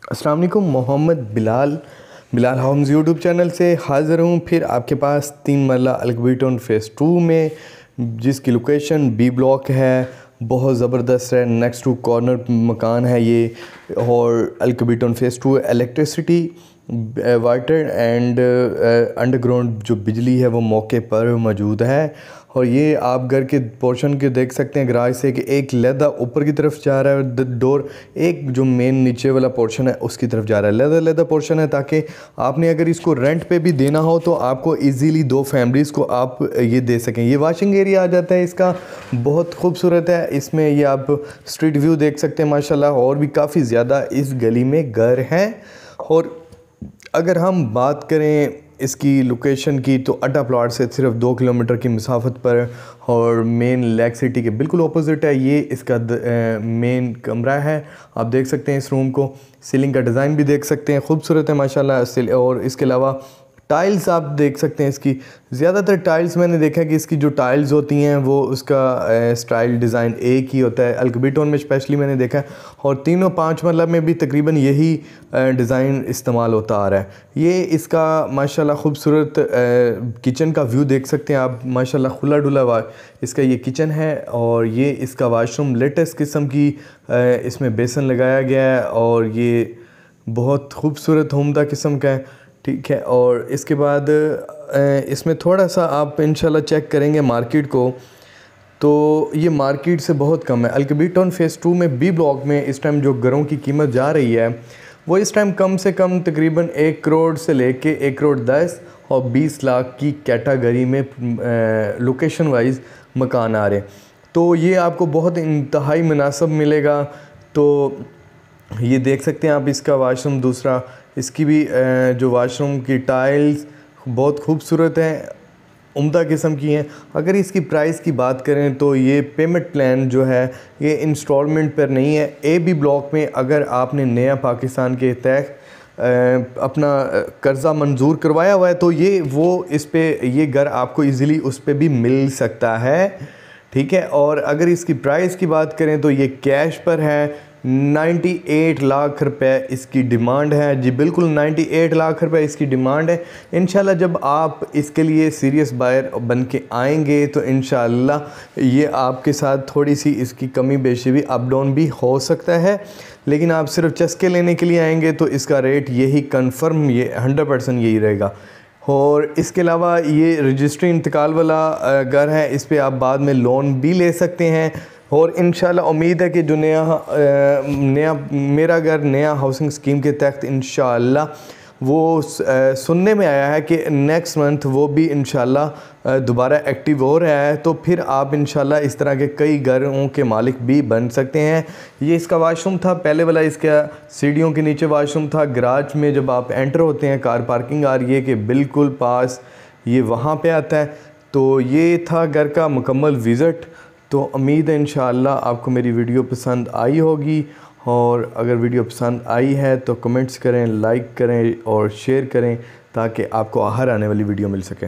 अस्सलाम वालेकुम। Mohammad Bilal homes YouTube channel से हाज़िर हूँ फिर आपके पास 3 मरला अल्कबीटन फ़ेज़ 2 में, जिसकी लोकेशन बी ब्लॉक है। बहुत ज़बरदस्त है, नेक्स्ट टू कॉर्नर मकान है ये। और अल्कबीटन phase 2 electricity, water and underground जो बिजली है वो मौके पर मौजूद है। और ये आप घर के पोर्शन के देख सकते हैं गराज से कि एक लहदा ऊपर की तरफ जा रहा है डोर, एक जो मेन नीचे वाला पोर्शन है उसकी तरफ जा रहा है। लहदा पोर्शन है ताकि आपने अगर इसको रेंट पे भी देना हो तो आपको इजीली 2 फैमिलीज़ को आप ये दे सकें। ये वॉशिंग एरिया आ जाता है इसका, बहुत खूबसूरत है। इसमें ये आप स्ट्रीट व्यू देख सकते हैं माशाल्लाह। और भी काफ़ी ज़्यादा इस गली में घर हैं। और अगर हम बात करें इसकी लोकेशन की तो अड्डा प्लॉट से सिर्फ 2 किलोमीटर की मसाफत पर और मेन लेक सिटी के बिल्कुल अपोजिट है। ये इसका मेन कमरा है, आप देख सकते हैं इस रूम को। सीलिंग का डिज़ाइन भी देख सकते हैं, खूबसूरत है माशाल्लाह। और इसके अलावा टाइल्स आप देख सकते हैं इसकी। ज़्यादातर टाइल्स मैंने देखा है कि इसकी जो टाइल्स होती हैं वो उसका स्टाइल डिज़ाइन एक ही होता है। अल्कबीटन में स्पेशली मैंने देखा है, और तीनों 5 मरला में भी तकरीबन यही डिज़ाइन इस्तेमाल होता आ रहा है। ये इसका माशाल्लाह खूबसूरत किचन का व्यू देख सकते हैं आप माशाल्लाह। खुला डुला इसका ये किचन है। और ये इसका वाशरूम लेटेस्ट किस्म की इसमें बेसन लगाया गया है, और ये बहुत खूबसूरत उम्दा किस्म का है, ठीक है। और इसके बाद इसमें थोड़ा सा आप इंशाल्लाह चेक करेंगे मार्केट को, तो ये मार्केट से बहुत कम है। अल्कबीटन फ़ेज़ 2 में बी ब्लॉक में इस टाइम जो घरों की कीमत जा रही है वो इस टाइम कम से कम तकरीबन 1 करोड़ से लेके 1 करोड़ 10 और 20 लाख की कैटेगरी में लोकेशन वाइज मकान आ रहे हैं। तो ये आपको बहुत इंतहाई मुनासिब मिलेगा। तो ये देख सकते हैं आप इसका वाशरूम दूसरा, इसकी भी जो वाशरूम की टाइल्स बहुत खूबसूरत हैं, उम्दा किस्म की हैं। अगर इसकी प्राइस की बात करें तो ये पेमेंट प्लान जो है ये इंस्टॉलमेंट पर नहीं है। ए बी ब्लॉक में अगर आपने नया पाकिस्तान के तहत अपना कर्ज़ा मंजूर करवाया हुआ है तो ये वो इस पे ये घर आपको इजीली उस पे भी मिल सकता है, ठीक है। और अगर इसकी प्राइस की बात करें तो ये कैश पर है। 98 लाख रुपए इसकी डिमांड है जी, बिल्कुल 98 लाख रुपए इसकी डिमांड है। इंशाल्लाह जब आप इसके लिए सीरियस बायर बन के आएंगे तो इंशाल्लाह ये आपके साथ थोड़ी सी इसकी कमी बेशी भी अप डाउन भी हो सकता है। लेकिन आप सिर्फ चस्के लेने के लिए आएंगे तो इसका रेट यही कन्फर्म, ये 100% यही रहेगा। और इसके अलावा ये रजिस्ट्री इंतकाल वाला घर है, इस पर आप बाद में लोन भी ले सकते हैं। और इंशाल्लाह उम्मीद है कि जो नया मेरा घर नया हाउसिंग स्कीम के तहत इंशाल्लाह वो सुनने में आया है कि नेक्स्ट मंथ वो भी इंशाल्लाह दोबारा एक्टिव हो रहा है। तो फिर आप इंशाल्लाह इस तरह के कई घरों के मालिक भी बन सकते हैं। ये इसका वाशरूम था पहले वाला, इसका सीढ़ियों के नीचे वाशरूम था। गराज में जब आप एंटर होते हैं कार पार्किंग आ रही है कि बिल्कुल पास ये वहाँ पे आता है। तो ये था घर का मुकम्मल विज़िट। तो उम्मीद है इंशाअल्लाह आपको मेरी वीडियो पसंद आई होगी। और अगर वीडियो पसंद आई है तो कमेंट्स करें, लाइक करें और शेयर करें ताकि आपको हर आने वाली वीडियो मिल सके।